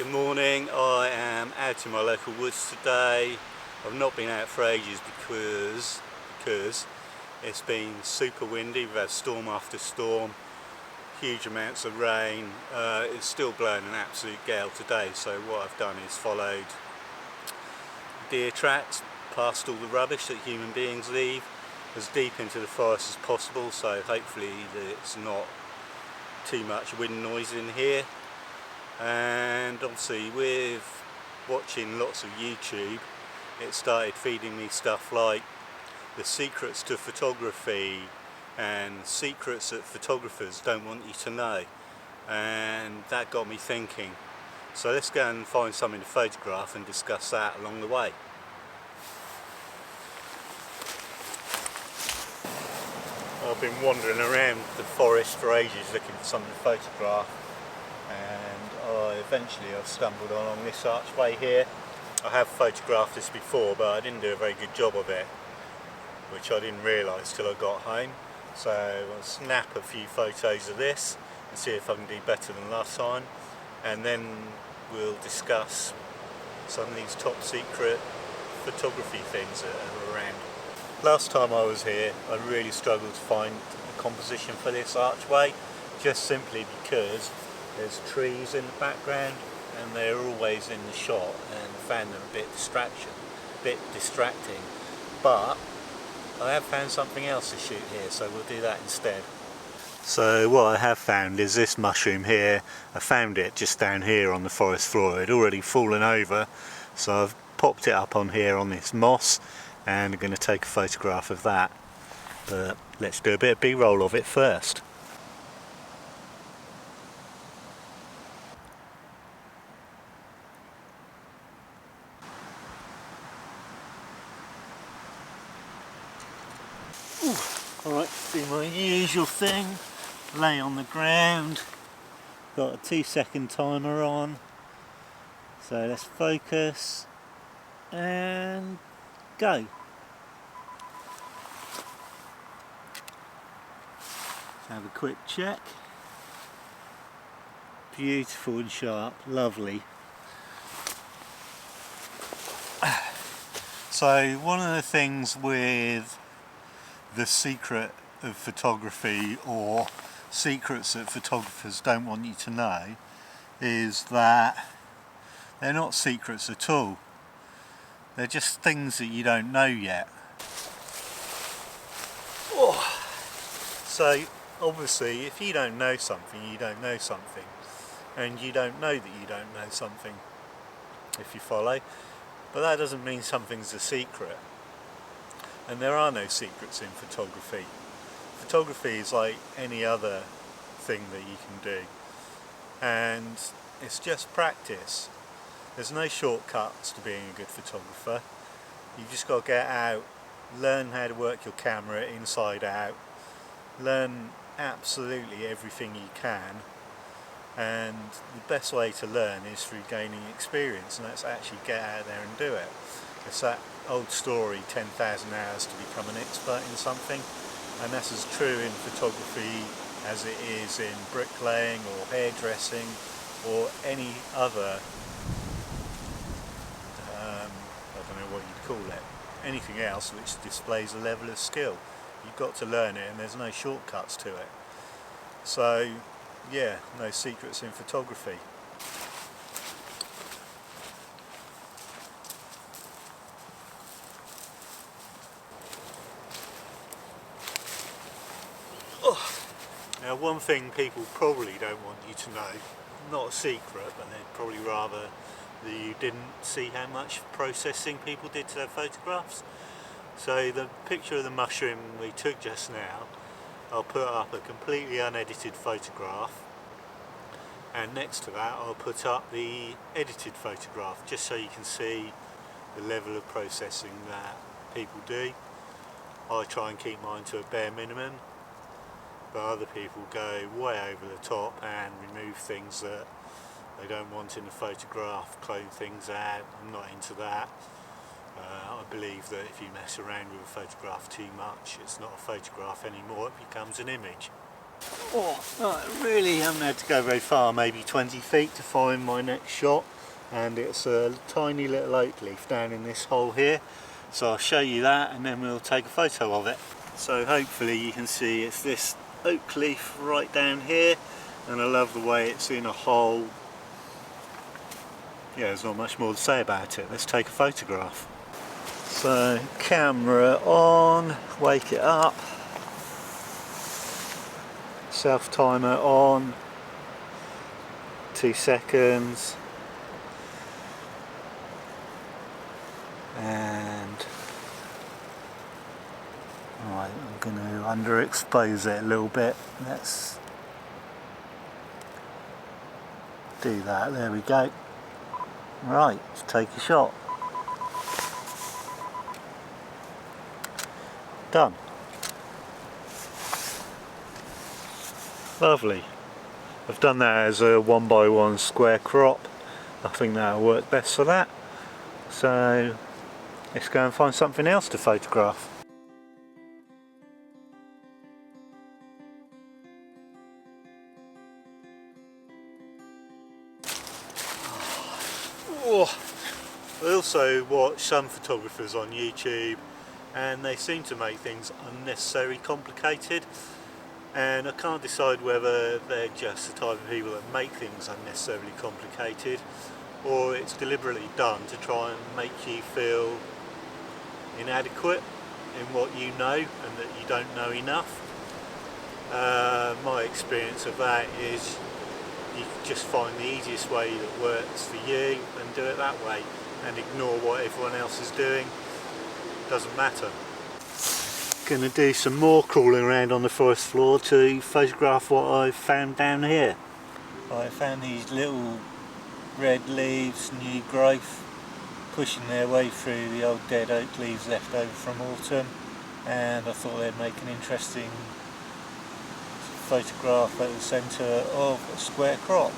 Good morning. I am out in my local woods today. I've not been out for ages because it's been super windy. We've had storm after storm, huge amounts of rain. It's still blowing an absolute gale today, so what I've done is followed deer tracks past all the rubbish that human beings leave as deep into the forest as possible, so hopefully it's not too much wind noise in here. And obviously with watching lots of YouTube, it started feeding me stuff like the secrets to photography and secrets that photographers don't want you to know, and that got me thinking. So let's go and find something to photograph and discuss that along the way. I've been wandering around the forest for ages looking for something to photograph, and I've stumbled along this archway here. I have photographed this before, but I didn't do a very good job of it, which I didn't realise till I got home. So I'll snap a few photos of this and see if I can do better than last time, and then we'll discuss some of these top secret photography things that are around. Last time I was here, I really struggled to find a composition for this archway, just simply because there's trees in the background and they're always in the shot, and found them a bit distracting. But I have found something else to shoot here, so we'll do that instead. So what I have found is this mushroom here. I found it just down here on the forest floor. It had already fallen over, so I've popped it up on here on this moss, and I'm going to take a photograph of that. But let's do a bit of B-roll of it first. Alright, do my usual thing, lay on the ground, got a 2-second timer on, so let's focus and go. Let's have a quick check. Beautiful and sharp, lovely. So one of the things with the secret of photography, or secrets that photographers don't want you to know, is that they're not secrets at all. They're just things that you don't know yet. Oh. So obviously if you don't know something, you don't know something, and you don't know that you don't know something, if you follow. But that doesn't mean something's a secret. And there are no secrets in photography. Photography is like any other thing that you can do, and it's just practice. There's no shortcuts to being a good photographer. You've just got to get out, learn how to work your camera inside out, learn absolutely everything you can, and the best way to learn is through gaining experience, and that's actually get out there and do it. It's that old story, 10,000 hours to become an expert in something, and that's as true in photography as it is in bricklaying or hairdressing or any other, I don't know what you'd call it, anything else which displays a level of skill. You've got to learn it, and there's no shortcuts to it. So yeah, no secrets in photography. Now one thing people probably don't want you to know, not a secret, but they'd probably rather that you didn't see how much processing people did to their photographs. So the picture of the mushroom we took just now, I'll put up a completely unedited photograph, and next to that I'll put up the edited photograph, just so you can see the level of processing that people do. I try and keep mine to a bare minimum, but other people go way over the top and remove things that they don't want in the photograph, clone things out. I'm not into that. I believe that if you mess around with a photograph too much, it's not a photograph anymore, it becomes an image. Oh, I really haven't had to go very far, maybe 20 feet to find my next shot. and it's a tiny little oak leaf down in this hole here. So I'll show you that and then we'll take a photo of it. So hopefully you can see it's this oak leaf right down here, and I love the way it's in a hole. Yeah, there's not much more to say about it. Let's take a photograph. So camera on, wake it up, self timer on, 2 seconds, and right, I'm going to underexpose it a little bit. Let's do that, there we go. Right, let's take a shot. Done. Lovely. I've done that as a 1x1 square crop. I think that'll work best for that. So let's go and find something else to photograph. Oh. I also watch some photographers on YouTube, and they seem to make things unnecessarily complicated, and I can't decide whether they're just the type of people that make things unnecessarily complicated, or it's deliberately done to try and make you feel inadequate in what you know and that you don't know enough. My experience of that is you just find the easiest way that works for you and do it that way, and ignore what everyone else is doing. Doesn't matter. Gonna do some more crawling around on the forest floor to photograph what I've found down here. I found these little red leaves, new growth, pushing their way through the old dead oak leaves left over from autumn, and I thought they'd make an interesting photograph at the centre of a square crop.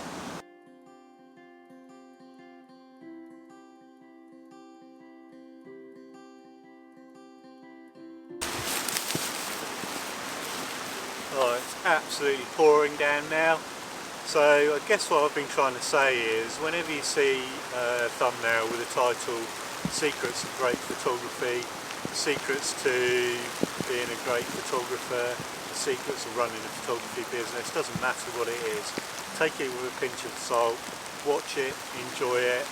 Oh, it's absolutely pouring down now. So I guess what I've been trying to say is, whenever you see a thumbnail with a title, Secrets of Great Photography, Secrets to being a great photographer, the secrets of running a photography business, doesn't matter what it is. Take it with a pinch of salt, watch it, enjoy it.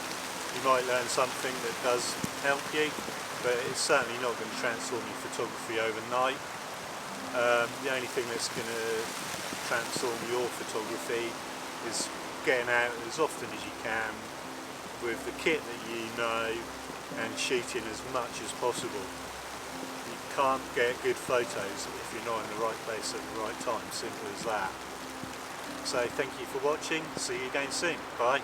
You might learn something that does help you, but it's certainly not going to transform your photography overnight. The only thing that's going to transform your photography is getting out as often as you can with the kit that you know and shooting as much as possible. You can't get good photos if you're not in the right place at the right time, simple as that. So thank you for watching, see you again soon, bye.